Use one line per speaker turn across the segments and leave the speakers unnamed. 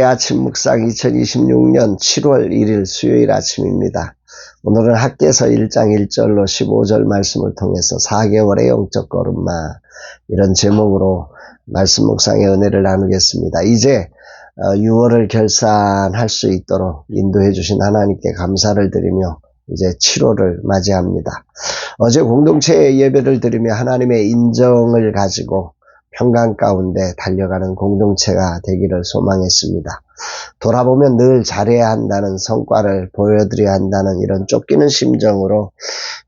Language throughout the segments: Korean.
아침 묵상 2026년 7월 1일 수요일 아침입니다. 오늘은 학개서 1장 1절로 15절 말씀을 통해서 4개월의 영적 걸음마 이런 제목으로 말씀 묵상의 은혜를 나누겠습니다. 이제 6월을 결산할 수 있도록 인도해 주신 하나님께 감사를 드리며 이제 7월을 맞이합니다. 어제 공동체 예배를 드리며 하나님의 인정을 가지고 평강 가운데 달려가는 공동체가 되기를 소망했습니다. 돌아보면 늘 잘해야 한다는, 성과를 보여드려야 한다는 이런 쫓기는 심정으로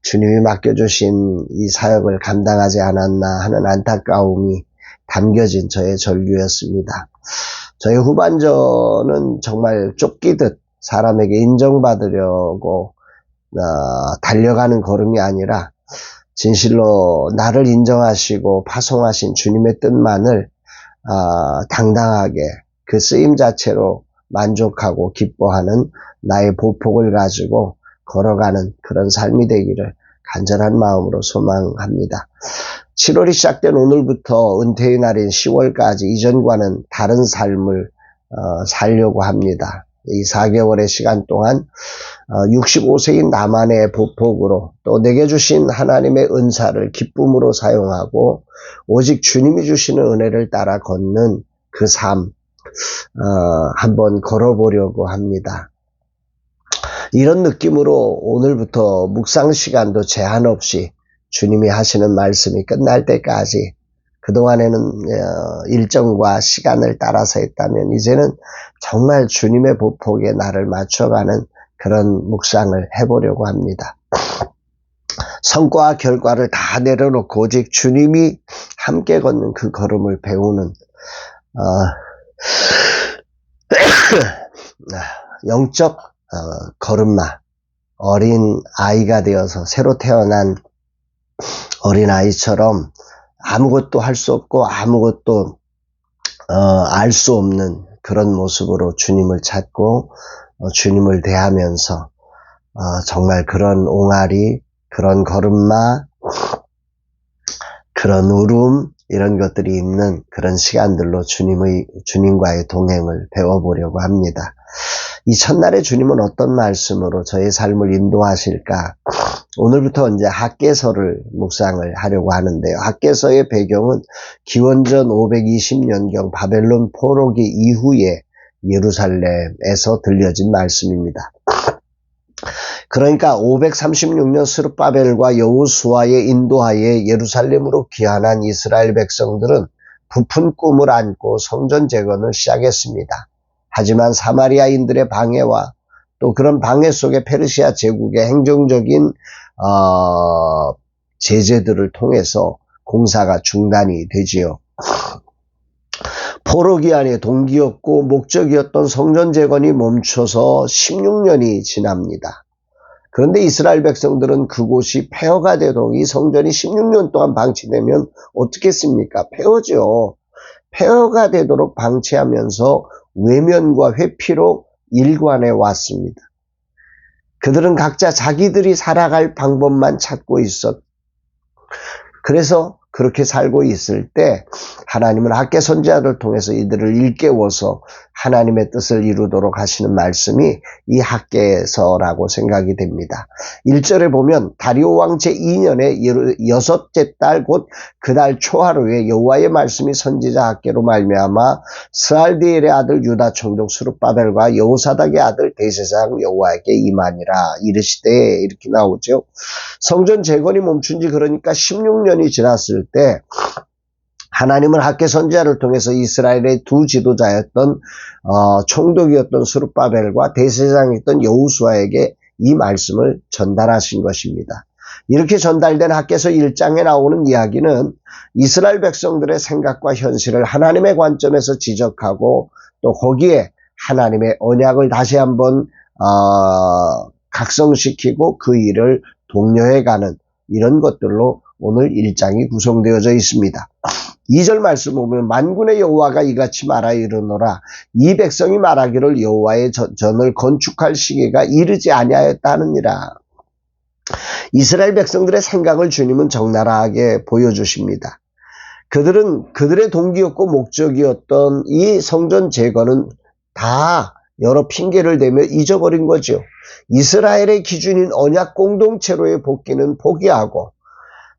주님이 맡겨주신 이 사역을 감당하지 않았나 하는 안타까움이 담겨진 저의 절규였습니다. 저의 후반전은 정말 쫓기듯 사람에게 인정받으려고 달려가는 걸음이 아니라 진실로 나를 인정하시고 파송하신 주님의 뜻만을 당당하게 그 쓰임 자체로 만족하고 기뻐하는 나의 보폭을 가지고 걸어가는 그런 삶이 되기를 간절한 마음으로 소망합니다. 7월이 시작된 오늘부터 은퇴의 날인 10월까지 이전과는 다른 삶을 살려고 합니다. 이 4개월의 시간 동안 65세인 나만의 보폭으로 또 내게 주신 하나님의 은사를 기쁨으로 사용하고 오직 주님이 주시는 은혜를 따라 걷는 그 삶 한번 걸어보려고 합니다. 이런 느낌으로 오늘부터 묵상 시간도 제한 없이 주님이 하시는 말씀이 끝날 때까지 그동안에는 일정과 시간을 따라서 했다면 이제는 정말 주님의 보폭에 나를 맞춰가는 그런 묵상을 해보려고 합니다. 성과와 결과를 다 내려놓고 오직 주님이 함께 걷는 그 걸음을 배우는 영적 걸음마, 어린 아이가 되어서 새로 태어난 어린 아이처럼 아무것도 할 수 없고 아무것도 알 수 없는 그런 모습으로 주님을 찾고 주님을 대하면서 정말 그런 옹알이, 그런 걸음마, 그런 울음 이런 것들이 있는 그런 시간들로 주님과의 동행을 배워보려고 합니다. 이 첫날에 주님은 어떤 말씀으로 저의 삶을 인도하실까? 오늘부터 이제 학개서를 묵상을 하려고 하는데요. 학개서의 배경은 기원전 520년경 바벨론 포로기 이후에 예루살렘에서 들려진 말씀입니다. 그러니까 536년 스룹바벨과 여호수아의 인도하에 예루살렘으로 귀환한 이스라엘 백성들은 부푼 꿈을 안고 성전 재건을 시작했습니다. 하지만 사마리아인들의 방해와 또 그런 방해 속에 페르시아 제국의 행정적인 제재들을 통해서 공사가 중단이 되지요. 포로기한의 동기였고 목적이었던 성전 재건이 멈춰서 16년이 지납니다. 그런데 이스라엘 백성들은 그곳이 폐허가 되도록 이 성전이 16년 동안 방치되면 어떻겠습니까? 폐허죠. 폐허가 되도록 방치하면서 외면과 회피로 일관해 왔습니다. 그들은 각자 자기들이 살아갈 방법만 찾고 그래서 그렇게 살고 있을 때 하나님은 학개 선지자를 통해서 이들을 일깨워서 하나님의 뜻을 이루도록 하시는 말씀이 이 학개서라고 생각이 됩니다. 1절에 보면 다리오 왕 제2년의 6째 달 곧 그달 초하루에 여호와의 말씀이 선지자 학개로 말미암아 스알디엘의 아들 유다 총독 스룹바벨과 여호사닥의 아들 대제사장 여호와에게 임하니라 이르시되 이렇게 나오죠. 성전 재건이 멈춘 지 그러니까 16년이 지났을 때 하나님은 학개 선지자를 통해서 이스라엘의 두 지도자였던 총독이었던 스룹바벨과 대제사장이었던 여호수아에게 이 말씀을 전달하신 것입니다. 이렇게 전달된 학개서 1장에 나오는 이야기는 이스라엘 백성들의 생각과 현실을 하나님의 관점에서 지적하고 또 거기에 하나님의 언약을 다시 한번 각성시키고 그 일을 독려해가는 이런 것들로 오늘 1장이 구성되어져 있습니다. 2절 말씀 보면 만군의 여호와가 이같이 말하 이르노라 이 백성이 말하기를 여호와의 전을 건축할 시기가 이르지 아니하였다 하느니라. 이스라엘 백성들의 생각을 주님은 적나라하게 보여주십니다. 그들은 그들의 동기였고 목적이었던 이 성전 재건은 다 여러 핑계를 대며 잊어버린 거죠. 이스라엘의 기준인 언약 공동체로의 복귀는 포기하고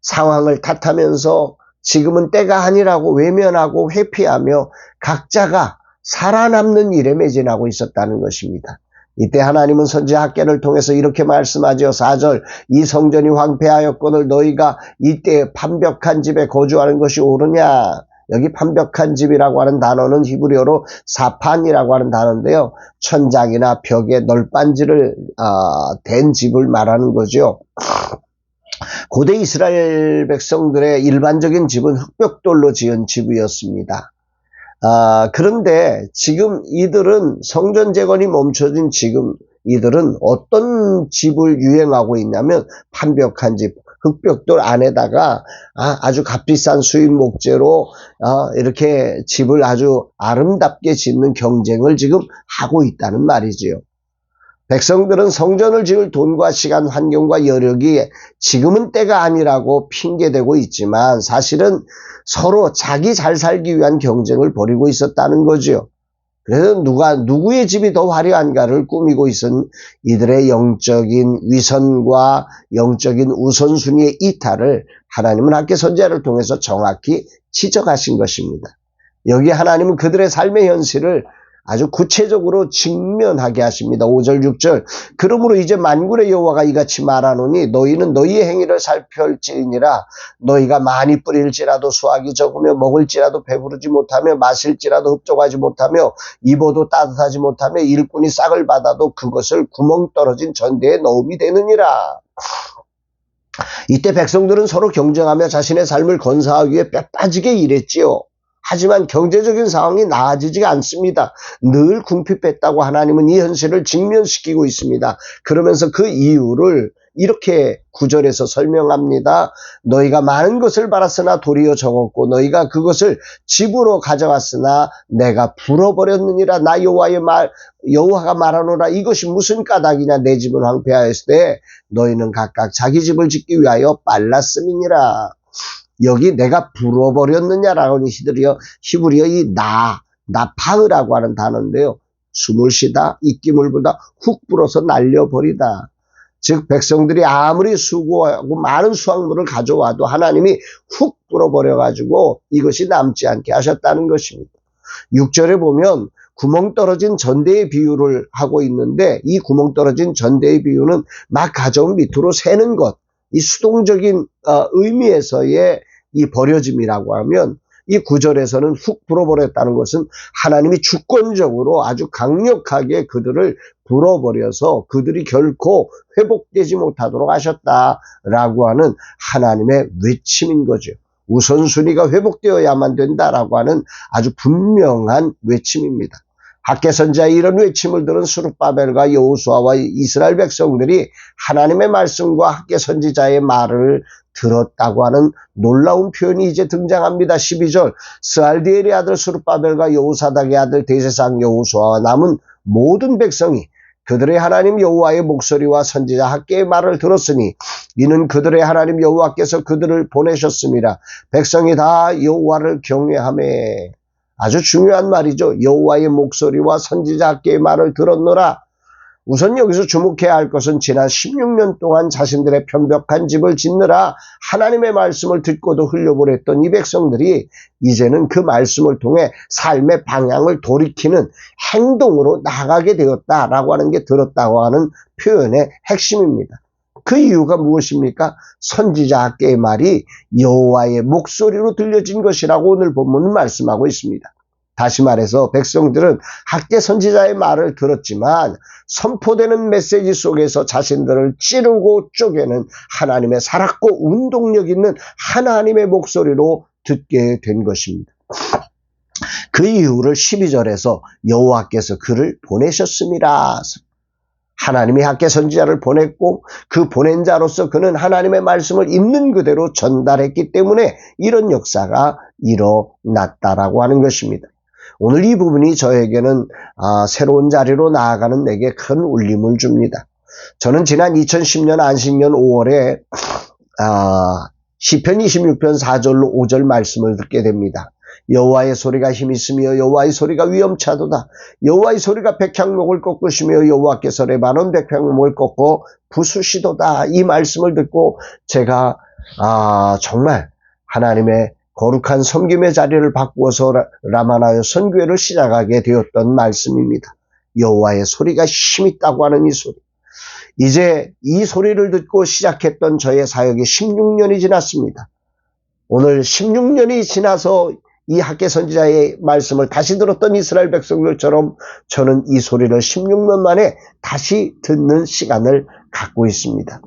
상황을 탓하면서 지금은 때가 아니라고 외면하고 회피하며 각자가 살아남는 일에 매진하고 있었다는 것입니다. 이때 하나님은 선지자 학개를 통해서 이렇게 말씀하죠. 4절, 이 성전이 황폐하였거늘 너희가 이때 판벽한 집에 거주하는 것이 옳으냐. 여기 판벽한 집이라고 하는 단어는 히브리어로 사판이라고 하는 단어인데요. 천장이나 벽에 널빤지를 댄 집을 말하는 거죠. 고대 이스라엘 백성들의 일반적인 집은 흙벽돌로 지은 집이었습니다. 그런데 지금 이들은 성전 재건이 멈춰진 지금 이들은 어떤 집을 유행하고 있냐면 판벽한 집, 흙벽돌 안에다가 아주 값비싼 수입 목재로 이렇게 집을 아주 아름답게 짓는 경쟁을 지금 하고 있다는 말이지요. 백성들은 성전을 지을 돈과 시간, 환경과 여력이 지금은 때가 아니라고 핑계대고 있지만 사실은 서로 자기 잘 살기 위한 경쟁을 벌이고 있었다는 거죠. 그래서 누구의 집이 더 화려한가를 꾸미고 있은 이들의 영적인 위선과 영적인 우선순위의 이탈을 하나님은 학개 선지자를 통해서 정확히 지적하신 것입니다. 여기 하나님은 그들의 삶의 현실을 아주 구체적으로 직면하게 하십니다. 5절 6절 그러므로 이제 만군의 여호와가 이같이 말하노니 너희는 너희의 행위를 살펴할지니라. 너희가 많이 뿌릴지라도 수확이 적으며 먹을지라도 배부르지 못하며 마실지라도 흡족하지 못하며 입어도 따뜻하지 못하며 일꾼이 싹을 받아도 그것을 구멍 떨어진 전대에 넣음이 되느니라. 이때 백성들은 서로 경쟁하며 자신의 삶을 건사하기 위해 뼈 빠지게 일했지요. 하지만 경제적인 상황이 나아지지가 않습니다. 늘 궁핍했다고 하나님은 이 현실을 직면시키고 있습니다. 그러면서 그 이유를 이렇게 9절에서 설명합니다. 너희가 많은 것을 받았으나 도리어 적었고 너희가 그것을 집으로 가져갔으나 내가 불어버렸느니라. 나 여호와가 말하노라. 이것이 무슨 까닭이냐. 내 집은 황폐하였을 때 너희는 각각 자기 집을 짓기 위하여 빨랐음이니라. 여기 내가 불어버렸느냐라고 히브리어 이 나파흐라고 하는 단어인데요. 숨을 쉬다, 입김을 불다, 훅 불어서 날려버리다. 즉 백성들이 아무리 수고하고 많은 수확물을 가져와도 하나님이 훅 불어버려가지고 이것이 남지 않게 하셨다는 것입니다. 6절에 보면 구멍 떨어진 전대의 비유를 하고 있는데 이 구멍 떨어진 전대의 비유는 막 가져온 밑으로 새는 것, 이 수동적인 의미에서의 이 버려짐이라고 하면 이 9절에서는 훅 불어버렸다는 것은 하나님이 주권적으로 아주 강력하게 그들을 불어버려서 그들이 결코 회복되지 못하도록 하셨다라고 하는 하나님의 외침인 거죠. 우선순위가 회복되어야만 된다라고 하는 아주 분명한 외침입니다. 학개 선지자의 이런 외침을 들은 스룹바벨과 여호수아와 이스라엘 백성들이 하나님의 말씀과 학개 선지자의 말을 들었다고 하는 놀라운 표현이 이제 등장합니다. 12절 스알디엘의 아들 스룹바벨과 여호사닥의 아들 대제사장 여호수아와 남은 모든 백성이 그들의 하나님 여호와의 목소리와 선지자 학개의 말을 들었으니 이는 그들의 하나님 여호와께서 그들을 보내셨습니다. 백성이 다 여호와를 경외하며 아주 중요한 말이죠. 여호와의 목소리와 선지자 학개의 말을 들었노라. 우선 여기서 주목해야 할 것은 지난 16년 동안 자신들의 편벽한 집을 짓느라 하나님의 말씀을 듣고도 흘려보냈던 이 백성들이 이제는 그 말씀을 통해 삶의 방향을 돌이키는 행동으로 나가게 되었다라고 하는 게 들었다고 하는 표현의 핵심입니다. 그 이유가 무엇입니까? 선지자 학개의 말이 여호와의 목소리로 들려진 것이라고 오늘 본문은 말씀하고 있습니다. 다시 말해서 백성들은 학개 선지자의 말을 들었지만 선포되는 메시지 속에서 자신들을 찌르고 쪼개는 하나님의 살았고 운동력 있는 하나님의 목소리로 듣게 된 것입니다. 그 이유를 12절에서 여호와께서 그를 보내셨습니다. 하나님이 학개 선지자를 보냈고 그 보낸 자로서 그는 하나님의 말씀을 있는 그대로 전달했기 때문에 이런 역사가 일어났다라고 하는 것입니다. 오늘 이 부분이 저에게는 새로운 자리로 나아가는 내게 큰 울림을 줍니다. 저는 지난 2010년 안식년 5월에 시편 26편 4절로 5절 말씀을 듣게 됩니다. 여호와의 소리가 힘이 있으며 여호와의 소리가 위엄차도다. 여호와의 소리가 백향목을 꺾으시며 여호와께서 레바논 백향목을 꺾고 부수시도다. 이 말씀을 듣고 제가 정말 하나님의 거룩한 섬김의 자리를 바꾸어서 라마나요 선교회를 시작하게 되었던 말씀입니다. 여호와의 소리가 힘있다고 하는 이 소리. 이제 이 소리를 듣고 시작했던 저의 사역이 16년이 지났습니다. 오늘 16년이 지나서 이 학개 선지자의 말씀을 다시 들었던 이스라엘 백성들처럼 저는 이 소리를 16년 만에 다시 듣는 시간을 갖고 있습니다.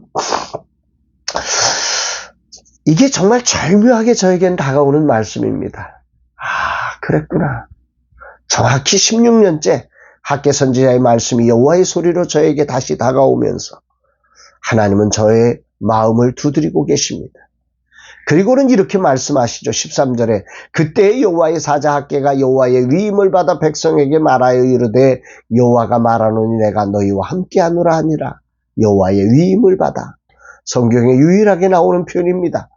이게 정말 절묘하게 저에겐 다가오는 말씀입니다. 그랬구나. 정확히 16년째 학개 선지자의 말씀이 여호와의 소리로 저에게 다시 다가오면서 하나님은 저의 마음을 두드리고 계십니다. 그리고는 이렇게 말씀하시죠. 13절에 그때 여호와의 사자 학개가 여호와의 위임을 받아 백성에게 말하여 이르되 여호와가 말하노니 내가 너희와 함께하노라 하니라. 여호와의 위임을 받아. 성경에 유일하게 나오는 표현입니다.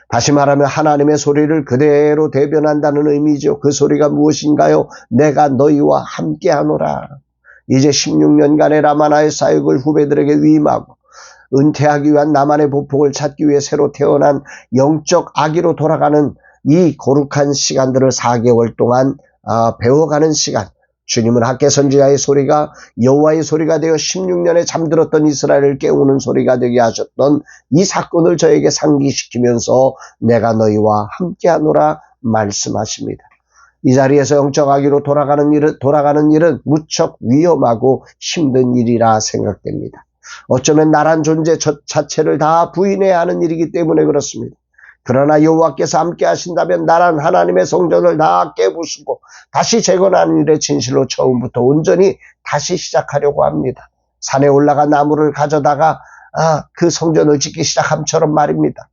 다시 말하면 하나님의 소리를 그대로 대변한다는 의미죠. 그 소리가 무엇인가요? 내가 너희와 함께하노라. 이제 16년간의 라마나의 사역을 후배들에게 위임하고 은퇴하기 위한 나만의 보폭을 찾기 위해 새로 태어난 영적 아기로 돌아가는 이 거룩한 시간들을 4개월 동안 배워가는 시간. 주님은 학개 선지자의 소리가 여호와의 소리가 되어 16년에 잠들었던 이스라엘을 깨우는 소리가 되게 하셨던 이 사건을 저에게 상기시키면서 내가 너희와 함께하노라 말씀하십니다. 이 자리에서 영적 아기로 돌아가는 일은 무척 위험하고 힘든 일이라 생각됩니다. 어쩌면 나란 존재 자체를 다 부인해야 하는 일이기 때문에 그렇습니다. 그러나 여호와께서 함께 하신다면 나란 하나님의 성전을 다 깨부수고 다시 재건하는 일에 진실로 처음부터 온전히 다시 시작하려고 합니다. 산에 올라가 나무를 가져다가 그 성전을 짓기 시작함처럼 말입니다.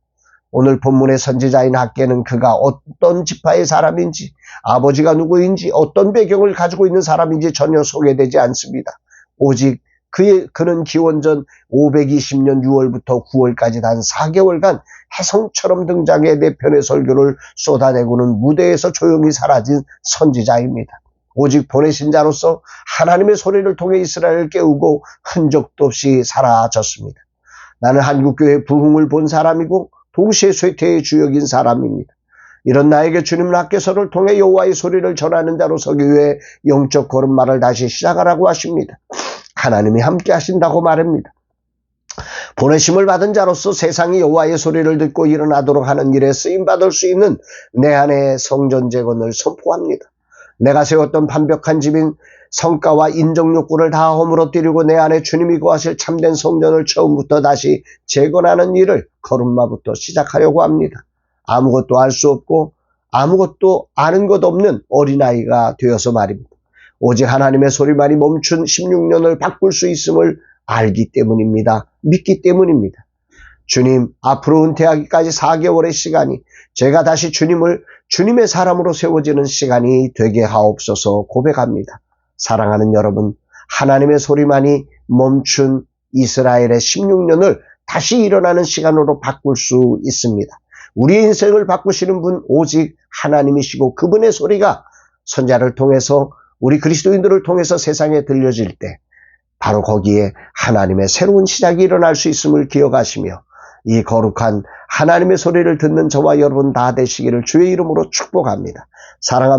오늘 본문의 선지자인 학개는 그가 어떤 지파의 사람인지, 아버지가 누구인지, 어떤 배경을 가지고 있는 사람인지 전혀 소개되지 않습니다. 오직 그는 기원전 520년 6월부터 9월까지 단 4개월간 혜성처럼 등장해 내 편의 설교를 쏟아내고는 무대에서 조용히 사라진 선지자입니다. 오직 보내신 자로서 하나님의 소리를 통해 이스라엘을 깨우고 흔적도 없이 사라졌습니다. 나는 한국교회 부흥을 본 사람이고 동시에 쇠퇴의 주역인 사람입니다. 이런 나에게 주님은 학개서를 통해 여호와의 소리를 전하는 자로 서기 위해 영적 걸음마를 다시 시작하라고 하십니다. 하나님이 함께 하신다고 말합니다. 보내심을 받은 자로서 세상이 여호와의 소리를 듣고 일어나도록 하는 일에 쓰임받을 수 있는 내 안의 성전 재건을 선포합니다. 내가 세웠던 완벽한 집인 성과와 인정 욕구를 다 허물어뜨리고 내 안에 주님이 거하실 참된 성전을 처음부터 다시 재건하는 일을 걸음마부터 시작하려고 합니다. 아무것도 알 수 없고 아무것도 아는 것 없는 어린아이가 되어서 말입니다. 오직 하나님의 소리만이 멈춘 16년을 바꿀 수 있음을 알기 때문입니다. 믿기 때문입니다. 주님, 앞으로 은퇴하기까지 4개월의 시간이 제가 다시 주님의 사람으로 세워지는 시간이 되게 하옵소서 고백합니다. 사랑하는 여러분, 하나님의 소리만이 멈춘 이스라엘의 16년을 다시 일어나는 시간으로 바꿀 수 있습니다. 우리의 인생을 바꾸시는 분 오직 하나님이시고 그분의 소리가 선자를 통해서 우리 그리스도인들을 통해서 세상에 들려질 때 바로 거기에 하나님의 새로운 시작이 일어날 수 있음을 기억하시며 이 거룩한 하나님의 소리를 듣는 저와 여러분 다 되시기를 주의 이름으로 축복합니다. 사랑합니다.